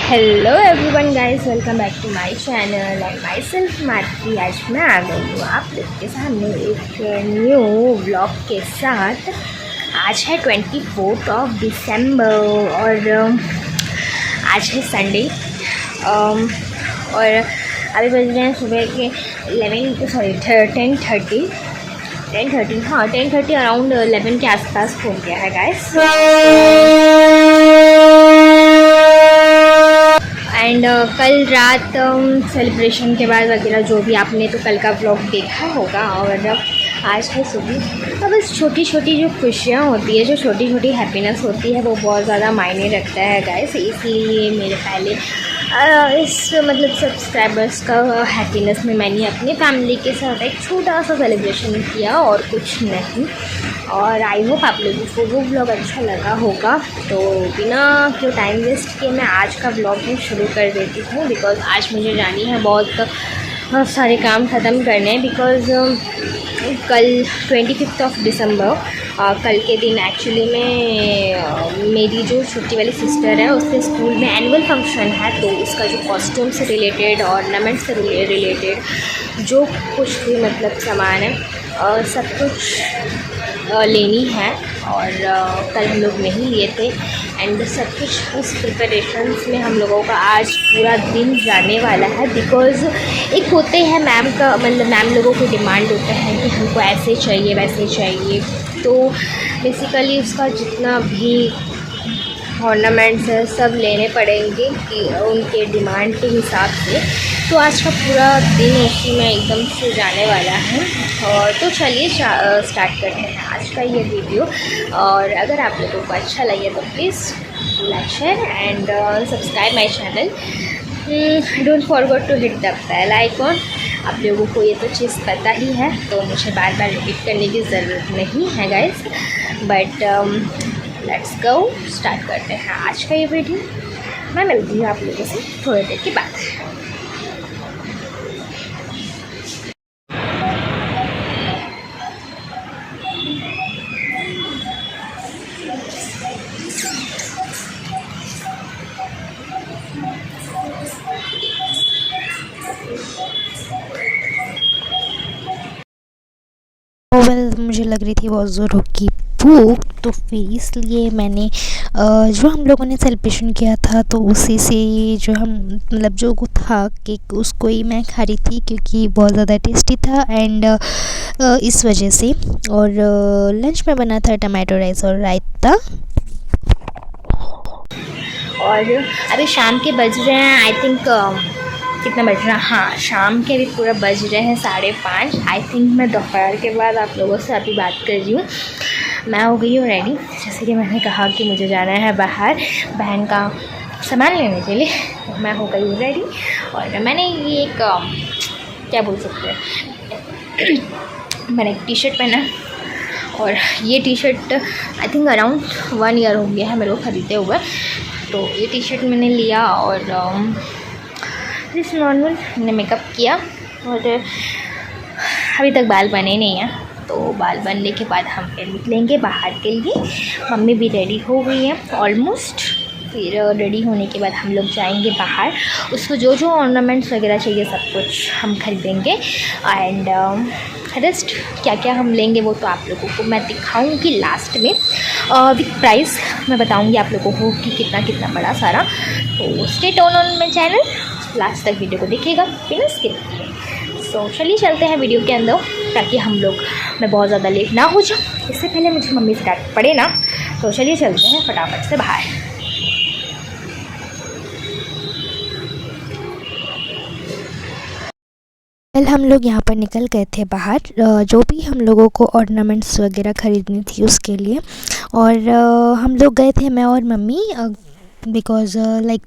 Hello everyone guys, welcome back to my channel and myself Marky. आज मैं आ गई हूँ आप लोग के सामने एक न्यू व्लॉग के साथ। आज है 24 और आज है संडे और अभी बज रहे हैं सुबह के 10:30 हाँ 10:30 अराउंड 11 के आसपास हो गया है गाइस। एंड कल रात सेलिब्रेशन के बाद वगैरह जो भी आपने तो कल का व्लॉग देखा होगा। और आज है सुबह। तो बस छोटी छोटी जो खुशियाँ होती है, जो छोटी छोटी हैप्पीनेस होती है, वो बहुत ज़्यादा मायने रखता है गाइस। इसीलिए मेरे पहले इस सब्सक्राइबर्स का हैप्पीनेस में मैंने अपनी फैमिली के साथ एक छोटा सा सेलिब्रेशन किया और कुछ नहीं। और आई होप आप लोगों को वो व्लॉग अच्छा लगा होगा। तो बिना क्यों टाइम वेस्ट किए मैं आज का व्लॉग भी शुरू कर देती हूँ, बिकॉज़ आज मुझे जानी है बहुत सारे काम ख़त्म करने। बिकॉज़ कल 25 दिसंबर कल के दिन एक्चुअली में मेरी जो छोटी वाली सिस्टर है उसके स्कूल में एनुअल फंक्शन है। तो उसका जो कॉस्ट्यूम से रिलेटेड, ऑर्नामेंट से रिलेटेड जो कुछ भी सामान है सब कुछ लेनी है। और कल हम लोग नहीं लिए थे एंड सब कुछ उस प्रिपरेशंस में हम लोगों का आज पूरा दिन जाने वाला है। बिकॉज़ एक होते हैं मैम का मैम लोगों को डिमांड होता है कि हमको ऐसे चाहिए वैसे चाहिए। तो बेसिकली उसका जितना भी ऑर्नामेंट्स है सब लेने पड़ेंगे कि उनके डिमांड के हिसाब से। तो आज का पूरा दिन उसी में एकदम से जाने वाला है। और तो चलिए स्टार्ट करते हैं आज का ये वीडियो। और अगर आप लोगों को अच्छा लगे तो please like share and subscribe my channel. Don't forget to hit the bell icon. आप लोगों को ये तो चीज़ पता ही है, तो मुझे बार बार रिपीट करने की ज़रूरत नहीं है guys. But let's go, start करते हैं आज का ये वीडियो। मैं मिलती हूँ आप लोगों से थोड़ी देर के बाद। मुझे लग रही थी बहुत ज़ोरों की भूख, तो फिर इसलिए मैंने जो हम लोगों ने सेलिब्रेशन किया था तो उसी से जो हम जो को था केक उसको ही मैं खा रही थी, क्योंकि बहुत ज़्यादा टेस्टी था एंड इस वजह से। और लंच में बना था टमाटो राइस और रायता। और अभी शाम के बज रहे हैं आई थिंक कितना बज रहा है, हाँ शाम के भी पूरा बज रहे हैं 5:30। आई थिंक मैं दोपहर के बाद आप लोगों से अभी बात कर रही हूँ। मैं हो गई हूँ रेडी, जैसे कि मैंने कहा कि मुझे जाना है बाहर बहन का सामान लेने के लिए। तो मैं हो गई हूँ रेडी और मैंने ये एक क्या बोल सकते हैं मैंने एक टी शर्ट पहना। और ये T shirt I think around 1 year हो गया है मेरे को ख़रीदे हुए। तो ये टी शर्ट मैंने लिया और जिस नॉर्मल मैंने मेकअप किया। और अभी तक बाल बने नहीं हैं, तो बाल बनने के बाद हम फिर निकलेंगे बाहर के लिए। मम्मी भी रेडी हो गई है ऑलमोस्ट। फिर रेडी होने के बाद हम लोग जाएंगे बाहर। उसको जो जो ऑर्नामेंट्स वगैरह चाहिए सब कुछ हम खरीदेंगे एंड रेस्ट क्या क्या हम लेंगे वो तो आप लोगों को मैं दिखाऊंगी लास्ट में। विथ प्राइस मैं बताऊंगी आप लोगों को कि कितना कितना बड़ा सारा। तो stay on my channel, last तक वीडियो को देखिएगा बिना स्किप किए। सो चलिए चलते हैं वीडियो के अंदर, ताकि हम लोग मैं बहुत ज़्यादा लेट ना हो जाऊँ। इससे पहले मुझे मम्मी से डांट पड़े ना। तो चलिए चलते हैं फटाफट से बाहर। कल हम लोग यहाँ पर निकल गए थे बाहर, जो भी हम लोगों को ऑर्नामेंट्स वगैरह ख़रीदनी थी उसके लिए। और हम लोग गए थे मैं और mummy, because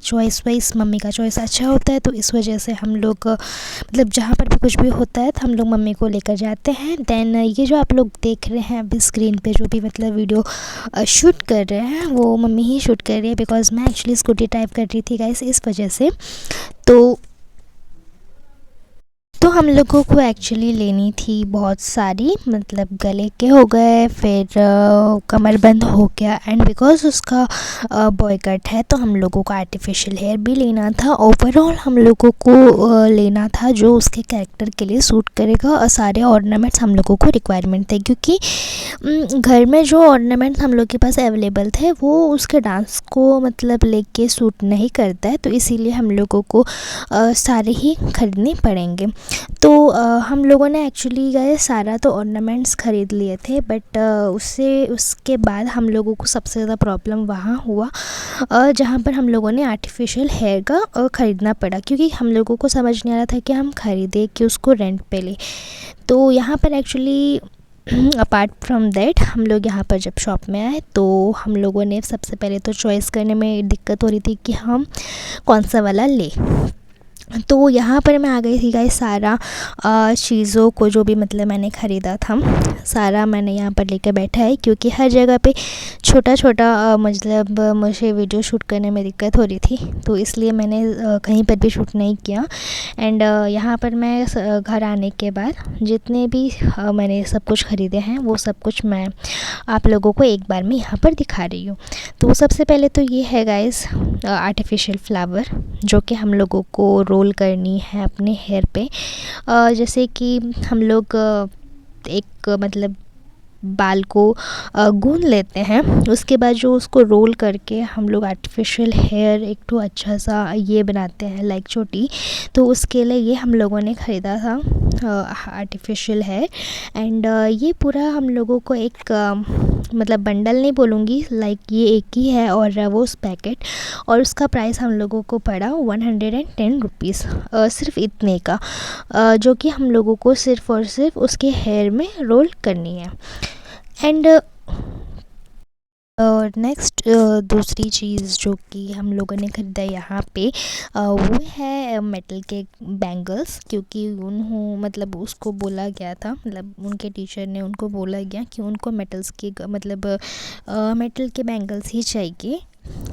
choice wise mummy का चॉइस अच्छा होता है। तो इस वजह से हम लोग जहाँ पर भी कुछ भी होता है तो हम लोग मम्मी को लेकर जाते हैं। दैन ये जो आप लोग देख रहे हैं अभी स्क्रीन पे जो भी वीडियो शूट कर रहे हैं वो मम्मी ही शूट कर रही है, बिकॉज़ मैं एक्चुअली स्कूटी टाइप कर रही थी गाइस, इस वजह से। तो तो हम लोगों को एक्चुअली लेनी थी बहुत सारी, मतलब गले के हो गए, फिर कमरबंद हो गया, एंड बिकॉज़ उसका बॉय कट है तो हम लोगों को आर्टिफिशियल हेयर भी लेना था। ओवरऑल हम लोगों को लेना था जो उसके कैरेक्टर के लिए सूट करेगा, और सारे ऑर्नामेंट्स हम लोगों को रिक्वायरमेंट थे, क्योंकि घर में जो ऑर्नामेंट्स हम लोग के पास अवेलेबल थे वो उसके डांस को मतलब लेके सूट नहीं करता है, तो इसीलिए हम लोगों को सारे ही ख़रीदने पड़ेंगे। तो हम लोगों ने एक्चुअली गए सारा तो ऑर्नामेंट्स ख़रीद लिए थे, बट उसके बाद हम लोगों को सबसे ज़्यादा प्रॉब्लम वहाँ हुआ जहाँ पर हम लोगों ने आर्टिफिशियल हेयर का ख़रीदना पड़ा, क्योंकि हम लोगों को समझ नहीं आ रहा था कि हम ख़रीदें कि उसको रेंट पे लें। तो यहाँ पर एक्चुअली अपार्ट फ्रॉम दैट हम लोग यहाँ पर जब शॉप में आए तो हम लोगों ने सबसे पहले तो चॉइस करने में दिक्कत हो रही थी कि हम कौन सा वाला लें। तो यहाँ पर मैं आ गई थी गाइस सारा चीज़ों को जो भी मतलब मैंने ख़रीदा था सारा मैंने यहाँ पर लेकर बैठा है, क्योंकि हर जगह पे छोटा छोटा मतलब मुझे वीडियो शूट करने में दिक्कत हो रही थी, तो इसलिए मैंने कहीं पर भी शूट नहीं किया। एंड यहाँ पर मैं घर आने के बाद जितने भी मैंने सब कुछ ख़रीदे हैं वो सब कुछ मैं आप लोगों को एक बार में यहाँ पर दिखा रही हूँ। तो सबसे पहले तो ये है गाइस आर्टिफिशियल फ्लावर, जो कि हम लोगों को रोल करनी है अपने हेयर पे। जैसे कि हम लोग एक मतलब बाल को गूंद लेते हैं, उसके बाद जो उसको रोल करके हम लोग आर्टिफिशियल हेयर एक तो अच्छा सा ये बनाते हैं लाइक चोटी, तो उसके लिए ये हम लोगों ने ख़रीदा था आर्टिफिशियल हेयर। एंड ये पूरा हम लोगों को एक मतलब बंडल नहीं बोलूँगी, लाइक ये एक ही है और वो उस पैकेट, और उसका प्राइस हम लोगों को पड़ा 110 रुपीज़ सिर्फ इतने का, जो कि हम लोगों को सिर्फ़ और सिर्फ उसके हेयर में रोल करनी है। एंड और नेक्स्ट दूसरी चीज़ जो कि हम लोगों ने ख़रीदा यहाँ पे वो है मेटल के बैंगल्स, क्योंकि मतलब उसको बोला गया था, मतलब उनके टीचर ने उनको बोला गया कि उनको मेटल्स के मतलब मेटल के बैंगल्स ही चाहिए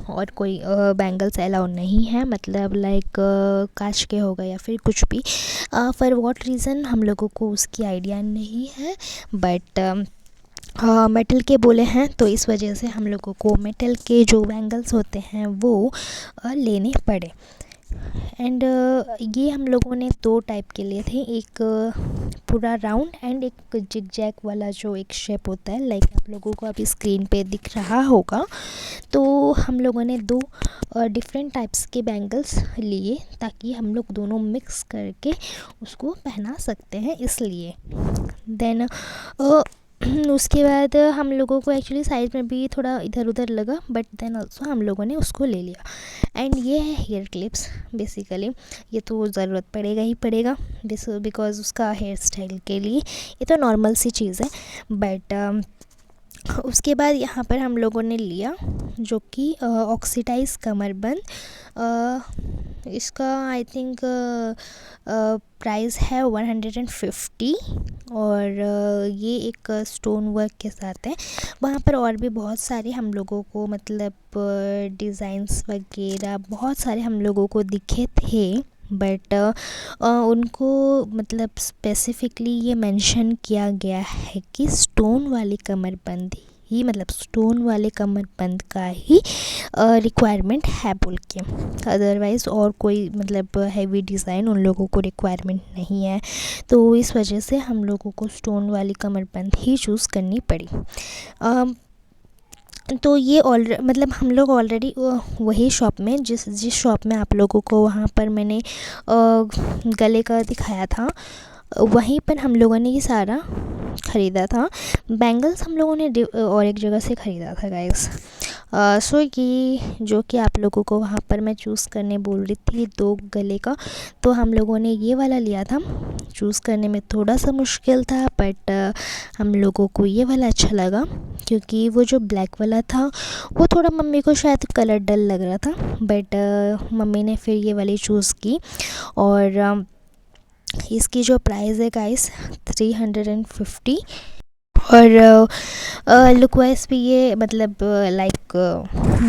और कोई बैंगल्स अलाउ नहीं है, मतलब लाइक कांच के हो गए या फिर कुछ भी। फॉर व्हाट रीज़न हम लोगों को उसकी आइडिया नहीं है, बट मेटल के बोले हैं तो इस वजह से हम लोगों को मेटल के जो बैंगल्स होते हैं वो लेने पड़े। एंड ये हम लोगों ने दो टाइप के लिए थे, एक पूरा राउंड एंड एक जिग जैग वाला जो एक शेप होता है, लाइक आप लोगों को अभी स्क्रीन पे दिख रहा होगा। तो हम लोगों ने दो डिफरेंट टाइप्स के बैंगल्स लिए ताकि हम लोग दोनों मिक्स करके उसको पहना सकते हैं, इसलिए। देन उसके बाद हम लोगों को एक्चुअली साइज़ में भी थोड़ा इधर उधर लगा, बट देन ऑल्सो हम लोगों ने उसको ले लिया। एंड ये है हेयर क्लिप्स, बेसिकली ये तो ज़रूरत पड़ेगा ही पड़ेगा बिकॉज़ उसका हेयर स्टाइल के लिए ये तो नॉर्मल सी चीज़ है। बट उसके बाद यहाँ पर हम लोगों ने लिया जो कि ऑक्सीडाइज कमरबंद, इसका आई थिंक प्राइस है 150, और ये एक स्टोन वर्क के साथ है। वहाँ पर और भी बहुत सारे हम लोगों को मतलब डिज़ाइंस वगैरह बहुत सारे हम लोगों को दिखे थे, बट उनको मतलब स्पेसिफ़िकली ये मेंशन किया गया है कि स्टोन वाली कमरबंद ही, मतलब स्टोन वाले कमरबंद का ही रिक्वायरमेंट है बोल के, अदरवाइज़ और कोई मतलब हैवी डिज़ाइन उन लोगों को रिक्वायरमेंट नहीं है। तो इस वजह से हम लोगों को स्टोन वाली कमरबंद ही चूज़ करनी पड़ी। तो ये मतलब हम लोग ऑलरेडी वही शॉप में जिस शॉप में आप लोगों को वहाँ पर मैंने गले का दिखाया था, वहीं पर हम लोगों ने ये सारा ख़रीदा था। बैंगल्स हम लोगों ने और एक जगह से ख़रीदा था गाइस। सो ये जो कि आप लोगों को वहाँ पर मैं चूज़ करने बोल रही थी दो गले का, तो हम लोगों ने ये वाला लिया था। चूज़ करने में थोड़ा सा मुश्किल था, बट हम लोगों को ये वाला अच्छा लगा, क्योंकि वो जो ब्लैक वाला था वो थोड़ा मम्मी को शायद कलर डल लग रहा था, बट मम्मी ने फिर ये वाली चूज़ की। और इसकी जो प्राइस है गाइस 350, और लुक वाइज भी ये मतलब लाइक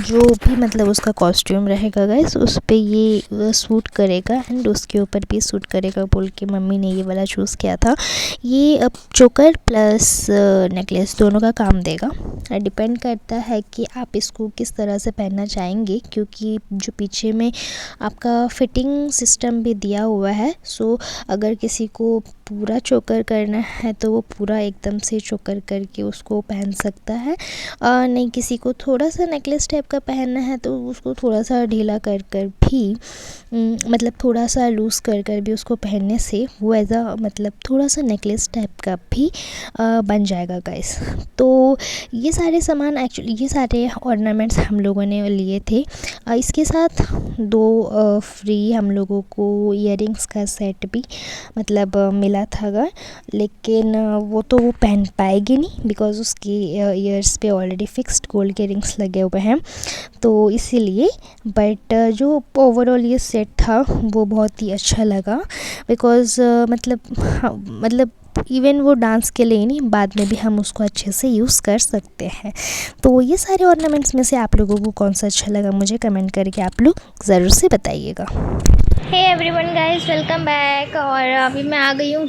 जो भी मतलब उसका कॉस्ट्यूम रहेगा गाइस उस पे ये सूट करेगा एंड उसके ऊपर भी सूट करेगा बोल के मम्मी ने ये वाला चूज़ किया था। ये अब चोकर प्लस नेकलेस दोनों का काम देगा। डिपेंड करता है कि आप इसको किस तरह से पहनना चाहेंगे, क्योंकि जो पीछे में आपका फिटिंग सिस्टम भी दिया हुआ है। सो अगर किसी को पूरा चोकर करना है तो वो पूरा एकदम से चोकर करके उसको पहन सकता है, नहीं किसी को थोड़ा सा नेकलेस टाइप का पहनना है तो उसको थोड़ा सा ढीला कर कर भी मतलब थोड़ा सा लूज़ कर कर भी उसको पहनने से वो एज अ मतलब थोड़ा सा नेकलेस टाइप का भी बन जाएगा गाइस। तो ये सारे सामान एक्चुअली ये सारे ऑर्नामेंट्स हम लोगों ने लिए थे। इसके साथ 2 फ्री हम लोगों को ईयरिंग्स का सेट भी मतलब मिला था, लेकिन वो तो वो पहन पाएगी नहीं बिकॉज़ उसके ईयर्स पे ऑलरेडी फिक्स्ड गोल्ड के रिंग्स लगे हुए हैं, तो इसीलिए। बट जो ओवरऑल ये सेट था वो बहुत ही अच्छा लगा बिकॉज़ मतलब इवन वो डांस के लिए नहीं, बाद में भी हम उसको अच्छे से यूज़ कर सकते हैं। तो ये सारे ऑर्नामेंट्स में से आप लोगों को कौन सा अच्छा लगा मुझे कमेंट करके आप लोग ज़रूर से बताइएगा। Hey everyone guys, welcome back. और अभी मैं आ गई हूँ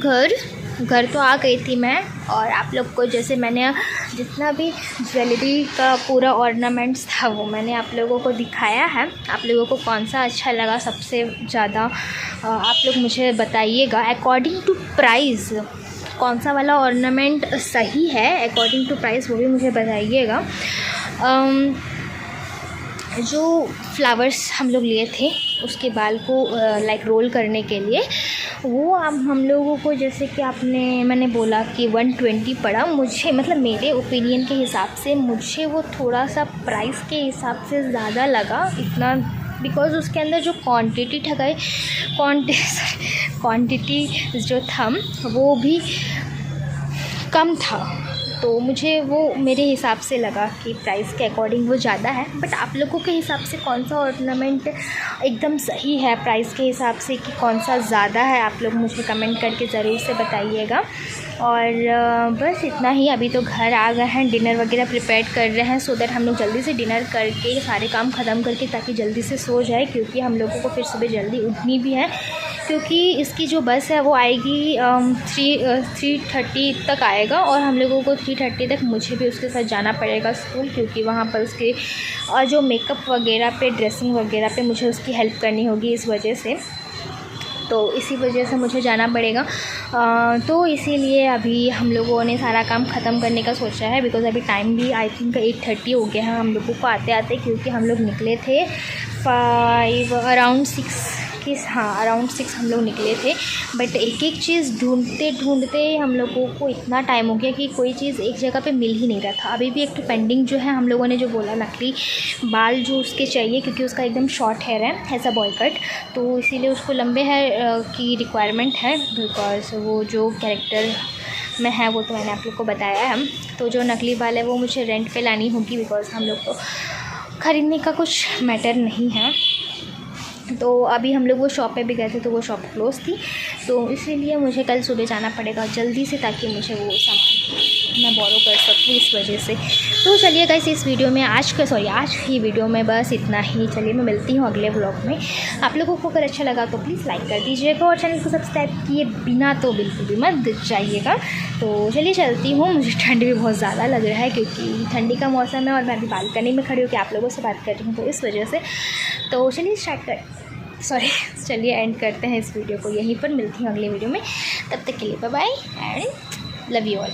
घर तो आ गई थी मैं, और आप लोग को जैसे मैंने जितना भी ज्वेलरी का पूरा ऑर्नामेंट्स था वो मैंने आप लोगों को दिखाया है। आप लोगों को कौन सा अच्छा लगा सबसे ज़्यादा आप लोग मुझे बताइएगा। अकॉर्डिंग टू प्राइस कौन सा वाला ऑर्नामेंट सही है अकॉर्डिंग टू प्राइस वो भी मुझे बताइएगा। जो फ्लावर्स हम लोग लिए थे उसके बाल को लाइक रोल करने के लिए, वो अब हम लोगों को जैसे कि मैंने बोला कि 120 पड़ा। मुझे मतलब मेरे ओपिनियन के हिसाब से मुझे वो थोड़ा सा प्राइस के हिसाब से ज़्यादा लगा इतना, बिकॉज़ उसके अंदर जो क्वांटिटी जो था वो भी कम था, तो मुझे वो मेरे हिसाब से लगा कि प्राइस के अकॉर्डिंग वो ज़्यादा है। बट आप लोगों के हिसाब से कौन सा ऑर्नामेंट एकदम सही है प्राइस के हिसाब से कि कौन सा ज़्यादा है, आप लोग मुझे कमेंट करके ज़रूर से बताइएगा। और बस इतना ही। अभी तो घर आ गए हैं, डिनर वगैरह प्रिपेयर कर रहे हैं सो दैट हम लोग जल्दी से डिनर करके सारे काम ख़त्म करके ताकि जल्दी से सो जाए, क्योंकि हम लोगों को फिर सुबह जल्दी उठनी भी है, क्योंकि इसकी जो बस है वो आएगी 3:30 तक आएगा, और हम लोगों को 3:30 तक मुझे भी उसके साथ जाना पड़ेगा स्कूल, क्योंकि वहाँ पर उसके जो मेकअप वगैरह पे ड्रेसिंग वगैरह पे मुझे उसकी हेल्प करनी होगी इस वजह से, तो इसी वजह से मुझे जाना पड़ेगा। तो इसीलिए अभी हम लोगों ने सारा काम ख़त्म करने का सोचा है, बिकॉज़ अभी टाइम भी आई थिंक 8:30 हो गया है हम लोगों को आते आते, क्योंकि हम लोग निकले थे अराउंड 6 हम लोग निकले थे। बट एक एक चीज़ ढूंढते हम लोगों को इतना टाइम हो गया कि कोई चीज़ एक जगह पे मिल ही नहीं रहा था। अभी भी एक तो पेंडिंग जो है हम लोगों ने जो बोला नकली बाल जो उसके चाहिए, क्योंकि उसका एकदम शॉर्ट हेयर है ऐसा बॉय कट, तो इसीलिए उसको लंबे हेयर की रिक्वायरमेंट है, बिकॉज़ वो जो कैरेक्टर में है वो तो मैंने आप लोग को बताया है। तो जो नकली बाल है वो मुझे रेंट पे लानी होगी, बिकॉज़ हम लोग को ख़रीदने का कुछ मैटर नहीं है। तो अभी हम लोग वो शॉप पे भी गए थे तो वो शॉप क्लोज़ थी, तो इसीलिए मुझे कल सुबह जाना पड़ेगा जल्दी से, ताकि मुझे वो सामान मैं बोरो कर सकूँ इस वजह से। तो चलिए गाइस, इस वीडियो में आज की वीडियो में बस इतना ही। चलिए मैं मिलती हूँ अगले व्लॉग में। आप लोगों को अगर अच्छा लगा तो प्लीज़ लाइक कर दीजिएगा, और चैनल को सब्सक्राइब किए बिना तो बिल्कुल भी मत जाइएगा। तो चलिए चलती हूँ, मुझे ठंड भी बहुत ज़्यादा लग रहा है, क्योंकि ठंडी का मौसम है और मैं अभी बालकनी में खड़ी होकर आप लोगों से बात कर रही हूँ, तो इस वजह से। तो चलिए चलिए एंड करते हैं इस वीडियो को यहीं पर। मिलती हूँ अगले वीडियो में, तब तक के लिए bye bye and love you all.